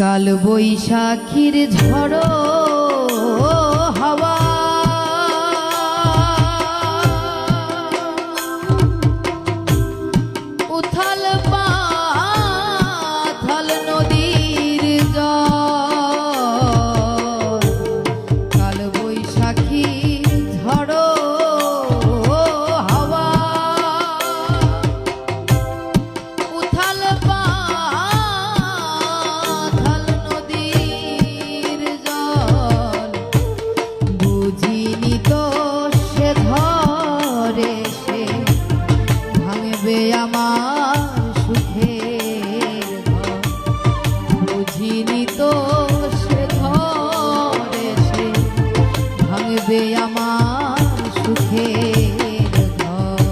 কাল বৈশাখীর ঝড়ো হাওয়া উথাল পাথাল নদীর জল কাল বৈশাখী ঝড়ো হাওয়া উথাল পাথাল নদীর জল বুঝিনি তো সে ধরে সে ভাঙবে আমার সুখের ঘর বুঝিনি তো সে ধরে সে ভাঙবে আমার সুখের ঘর।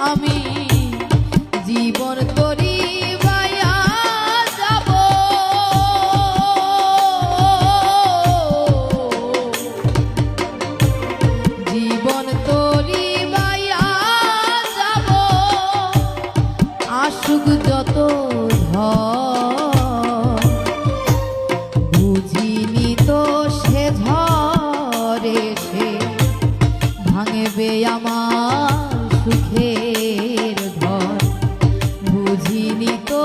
আমি জীবন তরি বাইয়া যাব জীবন তরি বাইয়া যাব আসুক যত বুঝিনি তো সে ঝরে সে ভাঙবে আমার সুখের ঘর বুঝিনি তো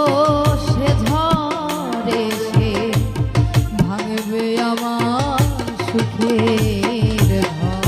সে ঝরে সে ভাঙবে আমার সুখের ঘর।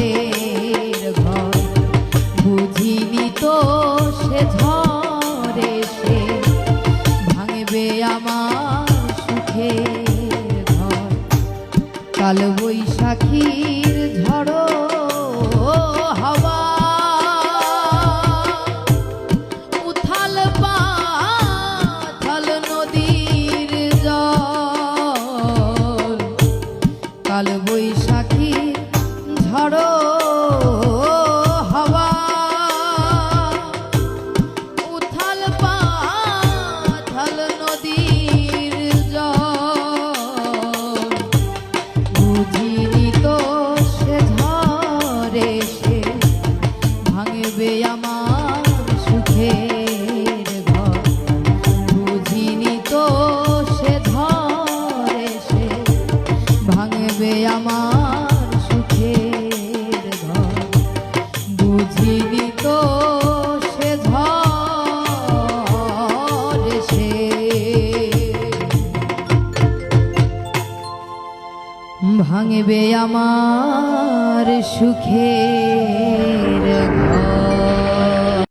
সুখের ঘর বুঝিনি তো সে ঝড়ে সে ভাঙবে আমার সুখের ঘর কাল বৈশাখীর ঝড়ো হাওয়া উথাল পাথাল নদীর জল কাল বৈশাখীর ঝড়ো হাওয়া উথাল পাথাল নদীর জল বুঝিনি তো সে ঝড়ে সে ভাঙবে আমার সুখের ঘর বুঝিনি তো সে ঝড়ে সে ভাঙবে আমার সুখের ঘর বুঝিনি তো সে ঝড়ে সে ভাঙবে আমার সুখের ঘর।